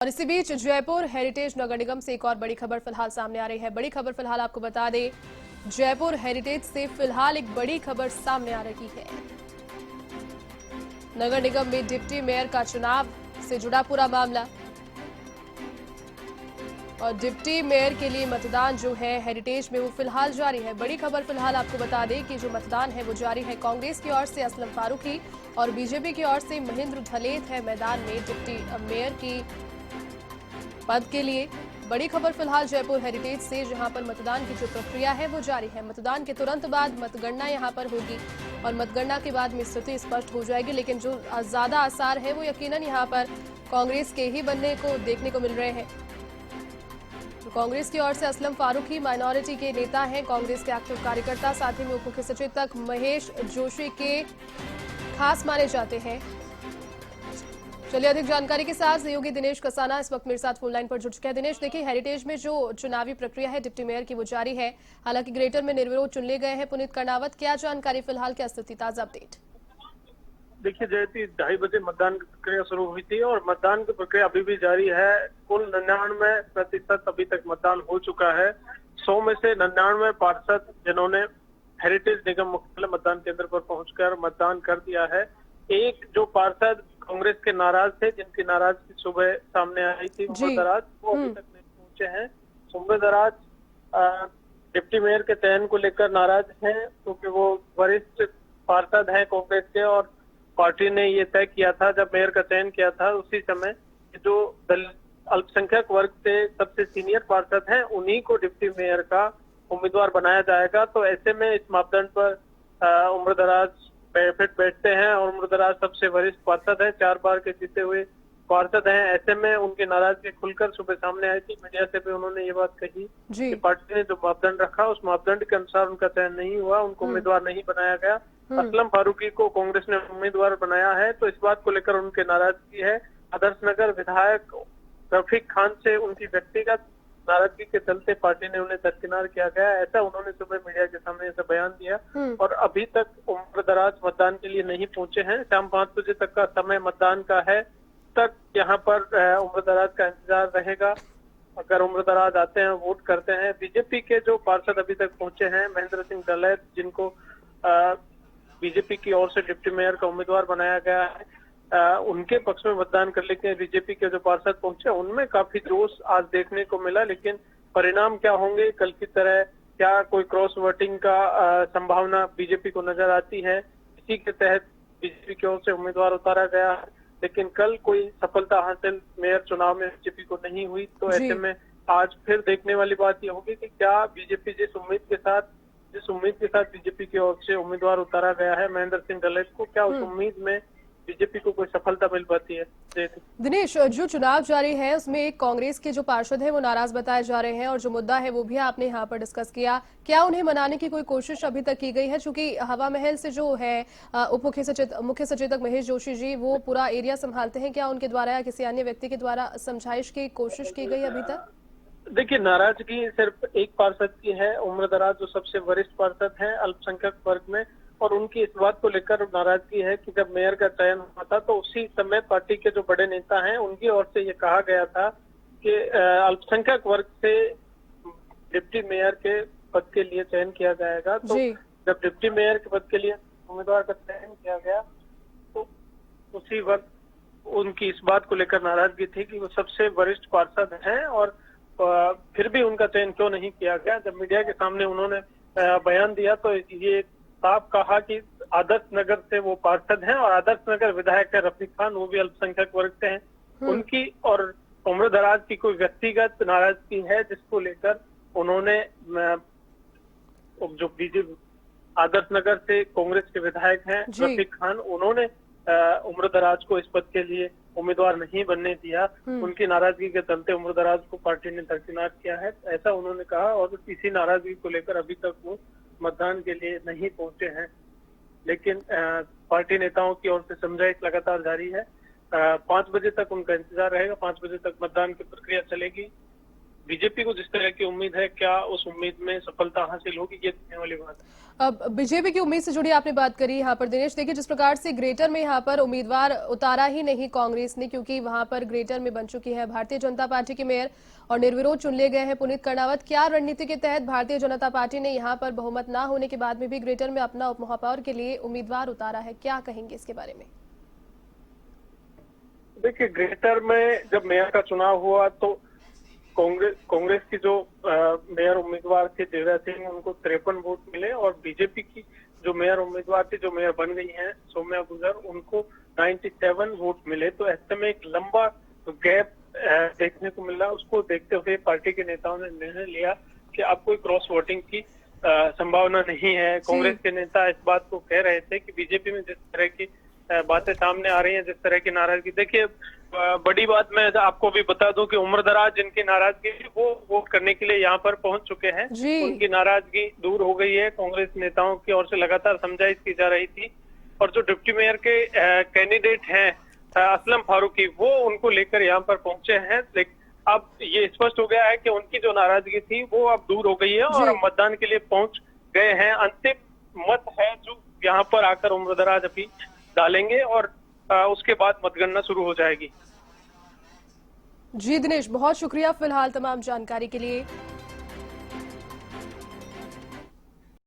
और इसी बीच जयपुर हेरिटेज नगर निगम से एक और बड़ी खबर फिलहाल सामने आ रही है। बड़ी खबर फिलहाल आपको बता दें, जयपुर हेरिटेज से फिलहाल एक बड़ी खबर सामने आ रही है। नगर निगम में डिप्टी मेयर का चुनाव से जुड़ा पूरा मामला और डिप्टी मेयर के लिए मतदान जो है हेरिटेज में वो फिलहाल जारी है। बड़ी खबर फिलहाल आपको बता दें कि जो मतदान है वो जारी है। कांग्रेस की ओर से असलम फारूकी और बीजेपी की ओर से महेंद्र धलेत है मैदान में डिप्टी मेयर की पद के लिए। बड़ी खबर फिलहाल जयपुर हेरिटेज से, जहां पर मतदान की जो प्रक्रिया है वो जारी है। मतदान के तुरंत बाद मतगणना यहां पर होगी और मतगणना के बाद में स्थिति स्पष्ट हो जाएगी। लेकिन जो ज्यादा आसार है वो यकीनन यहां पर कांग्रेस के ही बनने को देखने को मिल रहे हैं। तो कांग्रेस की ओर से असलम फारूकी माइनॉरिटी के नेता हैं, कांग्रेस के एक्टिव कार्यकर्ता, साथ ही में उप मुख्य सचेतक महेश जोशी के खास माने जाते हैं। चलिए अधिक जानकारी के साथ सहयोगी दिनेश कसाना इस वक्त मेरे साथ फोन लाइन पर जुड़ चुके हैं। दिनेश, देखिए हेरिटेज में जो चुनावी प्रक्रिया है डिप्टी मेयर की वो जारी है। हालांकि ग्रेटर में निर्विरोध चुन लिए गए हैं पुनीत कर्णावत। क्या जानकारी फिलहाल, क्या स्थिति, ताजा अपडेट? देखिए जयती, 2:30 बजे मतदान की प्रक्रिया शुरू हुई थी और मतदान की प्रक्रिया अभी भी जारी है। कुल 99% अभी तक मतदान हो चुका है। 100 में से 99 पार्षद जिन्होंने हेरिटेज निगम मुख्यालय मतदान केंद्र पर पहुंचकर मतदान कर दिया है। एक जो पार्षद कांग्रेस के नाराज थे, जिनकी नाराजगी सुबह सामने आई थी, उमर दराज, वो अभी तक नहीं पहुंचे हैं। उमर दराज डिप्टी मेयर के चयन को लेकर नाराज हैं क्योंकि वो वरिष्ठ पार्षद हैं कांग्रेस के और पार्टी ने ये तय किया था, जब मेयर का चयन किया था उसी समय जो अल्पसंख्यक वर्ग से सबसे सीनियर पार्षद हैं उन्हीं को डिप्टी मेयर का उम्मीदवार बनाया जाएगा। तो ऐसे में इस मापदंड पर उमर दराज फिट बैठते हैं और उमर दराज सबसे वरिष्ठ पार्षद हैं, 4 बार के जीते हुए पार्षद हैं। ऐसे में उनकी नाराजगी खुलकर सुबह सामने आई थी। मीडिया से भी उन्होंने ये बात कही कि पार्टी ने जो मापदंड रखा उस मापदंड के अनुसार उनका चयन नहीं हुआ, उनको उम्मीदवार नहीं बनाया गया। असलम फारूकी को कांग्रेस ने उम्मीदवार बनाया है, तो इस बात को लेकर उनकी नाराजगी है। आदर्श नगर विधायक रफीक खान से उनकी व्यक्तिगत नाराजगी के चलते पार्टी ने उन्हें दरकिनार किया गया, ऐसा उन्होंने सुबह मीडिया के सामने ऐसा बयान दिया। और अभी तक उमर दराज मतदान के लिए नहीं पहुंचे हैं। शाम 5 बजे तक का समय मतदान का है, तक यहाँ पर उमर दराज का इंतजार रहेगा। अगर उमर दराज आते हैं, वोट करते हैं। बीजेपी के जो पार्षद अभी तक पहुंचे हैं, महेंद्र सिंह दलेत, जिनको बीजेपी की ओर से डिप्टी मेयर का उम्मीदवार बनाया गया है, उनके पक्ष में मतदान कर लेते हैं। बीजेपी के जो पार्षद पहुंचे उनमें काफी जोश आज देखने को मिला, लेकिन परिणाम क्या होंगे कल की तरह, क्या कोई क्रॉस वोटिंग का संभावना बीजेपी को नजर आती है। इसी के तहत बीजेपी की ओर से उम्मीदवार उतारा गया है, लेकिन कल कोई सफलता हासिल मेयर चुनाव में बीजेपी को नहीं हुई। तो ऐसे में आज फिर देखने वाली बात यह होगी कि क्या बीजेपी जिस उम्मीद के साथ बीजेपी की ओर से उम्मीदवार उतारा गया है महेंद्र सिंह दलेत को, क्या उस उम्मीद में बीजेपी को कोई सफलता मिल पाती है। दिनेश, जो चुनाव जारी है उसमें एक कांग्रेस के जो पार्षद हैं वो नाराज बताए जा रहे हैं और जो मुद्दा है वो भी आपने यहाँ पर डिस्कस किया। क्या उन्हें मनाने की कोई कोशिश अभी तक की गई है? चूंकि हवा महल से जो है उप मुख्य सचेतक महेश जोशी जी वो पूरा एरिया संभालते हैं, क्या उनके द्वारा या किसी अन्य व्यक्ति के द्वारा समझाइश की कोशिश की गई अभी तक? देखिए, नाराजगी सिर्फ एक पार्षद की है, उमर दराज जो सबसे वरिष्ठ पार्षद हैं अल्पसंख्यक वर्ग में, और उनकी इस बात को लेकर नाराजगी है कि जब मेयर का चयन हुआ था तो उसी समय पार्टी के जो बड़े नेता हैं उनकी ओर से ये कहा गया था कि अल्पसंख्यक वर्ग से डिप्टी मेयर के पद के लिए चयन किया जाएगा। तो जब डिप्टी मेयर के पद के लिए उम्मीदवार का चयन किया गया तो उसी वक्त उनकी इस बात को लेकर नाराजगी थी कि वो सबसे वरिष्ठ पार्षद हैं और फिर भी उनका चयन क्यों नहीं किया गया। जब मीडिया के सामने उन्होंने बयान दिया तो ये साफ कहा कि आदर्श नगर से वो पार्षद हैं और आदर्श नगर विधायक है रफीक खान, वो भी अल्पसंख्यक वर्ग से हैं। उनकी और उमर दराज की कोई व्यक्तिगत नाराजगी है जिसको लेकर उन्होंने जो बीजेपी आदर्श नगर से कांग्रेस के विधायक हैं रफीक खान, उन्होंने उमर दराज को इस पद के लिए उम्मीदवार नहीं बनने दिया। उनकी नाराजगी के चलते उमर दराज को पार्टी ने दरकिनार किया है, ऐसा उन्होंने कहा। और इसी नाराजगी को लेकर अभी तक वो मतदान के लिए नहीं पहुंचे हैं, लेकिन पार्टी नेताओं की ओर से समझाइश लगातार जारी है। 5 बजे तक उनका इंतजार रहेगा। 5 बजे तक मतदान की प्रक्रिया चलेगी। बीजेपी को जिस तरह की उम्मीद है, क्या उस उम्मीद में सफलता हासिल होगी, ये देखने वाली बात है। अब बीजेपी की उम्मीद से जुड़ी आपने बात करी यहाँ पर दिनेश, देखिए जिस प्रकार से ग्रेटर में यहाँ पर उम्मीदवार उतारा ही नहीं कांग्रेस ने, क्योंकि वहां पर ग्रेटर में बन चुकी है भारतीय जनता पार्टी के मेयर और निर्विरोध चुन लिए गए हैं पुनीत कर्णावत। क्या रणनीति के तहत भारतीय जनता पार्टी ने यहाँ पर बहुमत न होने के बाद में भी ग्रेटर में अपना उप महापौर के लिए उम्मीदवार उतारा है, क्या कहेंगे इसके बारे में? देखिए, ग्रेटर में जब मेयर का चुनाव हुआ तो कांग्रेस की जो मेयर उम्मीदवार थे देवराज सिंह, उनको 53 वोट मिले और बीजेपी की जो मेयर उम्मीदवार थी, जो मेयर बन गई हैं सौम्या गुजर, उनको 97 वोट मिले। तो ऐसे में एक लंबा गैप देखने को मिला। उसको देखते हुए पार्टी के नेताओं ने निर्णय लिया कि अब कोई क्रॉस वोटिंग की संभावना नहीं है। कांग्रेस के नेता इस बात को कह रहे थे कि बीजेपी में जिस तरह की बातें सामने आ रही हैं, जिस तरह की नाराजगी, देखिए बड़ी बात मैं आपको भी बता दूं कि उम्रदराज जिनकी नाराजगी थी वो वोट करने के लिए यहाँ पर पहुंच चुके हैं। उनकी नाराजगी दूर हो गई है। कांग्रेस नेताओं की ओर से लगातार समझाइश की जा रही थी और जो डिप्टी मेयर के कैंडिडेट हैं असलम फारूकी, वो उनको लेकर यहाँ पर पहुंचे हैं। लेकिन अब ये स्पष्ट हो गया है कि उनकी जो नाराजगी थी वो अब दूर हो गई है और मतदान के लिए पहुंच गए हैं। अंतिम मत है जो यहाँ पर आकर उम्रदराज अभी डालेंगे और उसके बाद मतगणना शुरू हो जाएगी। जी दिनेश, बहुत शुक्रिया फिलहाल तमाम जानकारी के लिए।